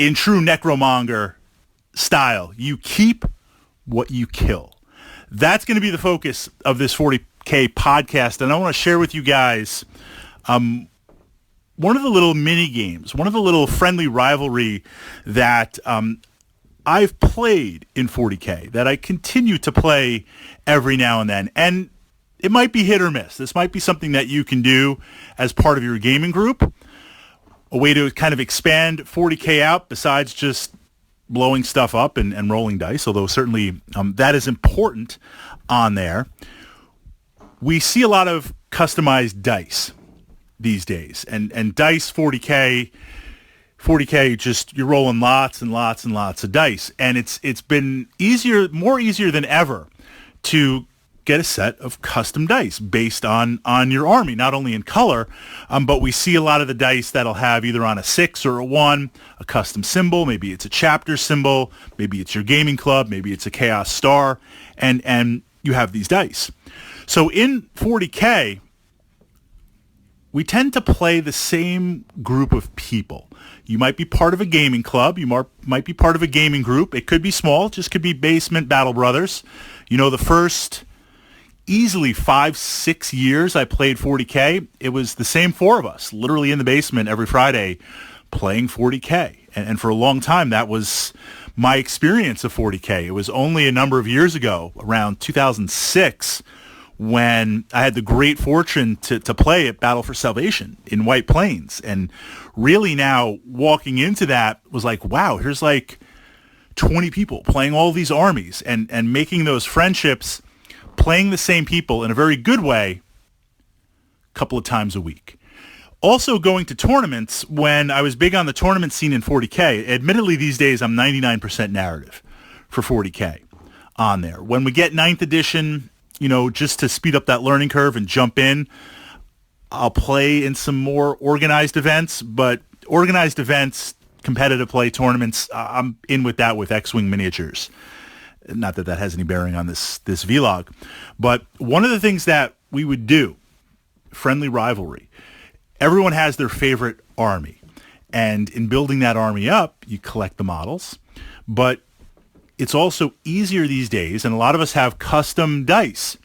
in true necromonger style, you keep what you kill. That's going to be the focus of this 40K podcast, and I want to share with you guys one of the little mini games, one of the little friendly rivalry that I've played in 40K, that I continue to play every now and then. And it might be hit or miss. This might be something that you can do as part of your gaming group, a way to kind of expand 40K out besides just blowing stuff up and rolling dice, although certainly that is important on there. We see a lot of customized dice these days, and dice 40K just, you're rolling lots and lots and lots of dice, and it's been more easier than ever to get a set of custom dice based on your army, not only in color, but we see a lot of the dice that'll have either on a 6 or a 1 a custom symbol. Maybe it's a chapter symbol, maybe it's your gaming club, maybe it's a chaos star, and you have these dice. So in 40K, we tend to play the same group of people. You might be part of a gaming club. You might be part of a gaming group. It could be small. It just could be basement battle brothers. You know, the first easily 5-6 years I played 40K, it was the same 4 of us, literally in the basement every Friday playing 40K. And for a long time, that was my experience of 40K. It was only a number of years ago, around 2006, when I had the great fortune to play at Battle for Salvation in White Plains. And really now walking into that was like, wow, here's like 20 people playing all these armies and making those friendships, playing the same people in a very good way a couple of times a week. Also going to tournaments when I was big on the tournament scene in 40K. Admittedly, these days I'm 99% narrative for 40K on there. When we get 9th edition, you know, just to speed up that learning curve and jump in, I'll play in some more organized events, but organized events, competitive play tournaments, I'm in with that with X-Wing miniatures. Not that that has any bearing on this vlog, but one of the things that we would do, friendly rivalry, everyone has their favorite army, and in building that army up, you collect the models, but it's also easier these days, and a lot of us have custom dice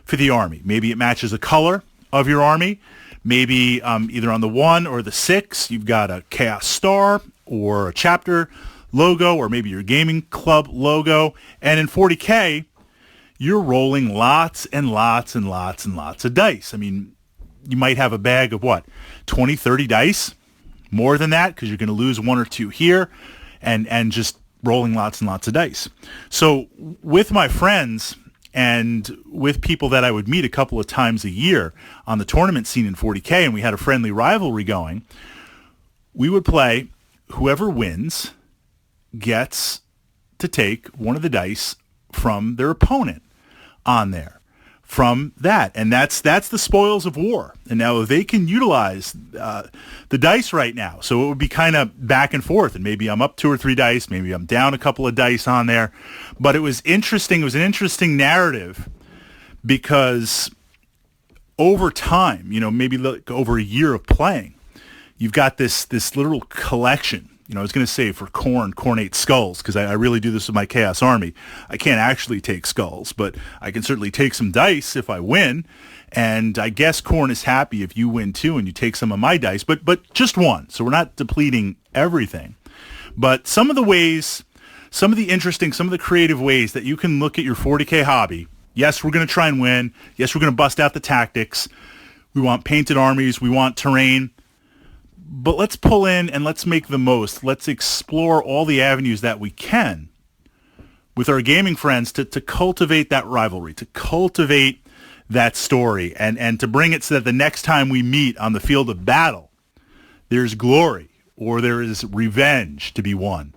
for the army. Maybe it matches the color of your army. Maybe either on the 1 or the 6, you've got a Chaos Star or a chapter logo, or maybe your gaming club logo. And in 40K, you're rolling lots and lots and lots and lots of dice. I mean, you might have a bag of 20, 30 dice, more than that, because you're going to lose 1 or 2 here, and just rolling lots and lots of dice. So with my friends and with people that I would meet a couple of times a year on the tournament scene in 40K, and we had a friendly rivalry going, we would play, whoever wins gets to take one of the dice from their opponent on there. From that, and that's the spoils of war. And now they can utilize the dice right now, so it would be kind of back and forth, and maybe I'm up 2 or 3 dice, maybe I'm down a couple of dice on there. But it was interesting. It was an interesting narrative, because over time, you know, maybe like over a year of playing, you've got this literal collection. You know, I was going to say for Khorne skulls, because I really do this with my Chaos Army. I can't actually take skulls, but I can certainly take some dice if I win. And I guess Khorne is happy if you win too and you take some of my dice, but just 1. So we're not depleting everything. But some of the ways, some of the interesting, some of the creative ways that you can look at your 40K hobby. Yes, we're going to try and win. Yes, we're going to bust out the tactics. We want painted armies. We want terrain. But let's pull in and let's make the most. Let's explore all the avenues that we can with our gaming friends to cultivate that rivalry, to cultivate that story, and to bring it so that the next time we meet on the field of battle, there's glory or there is revenge to be won.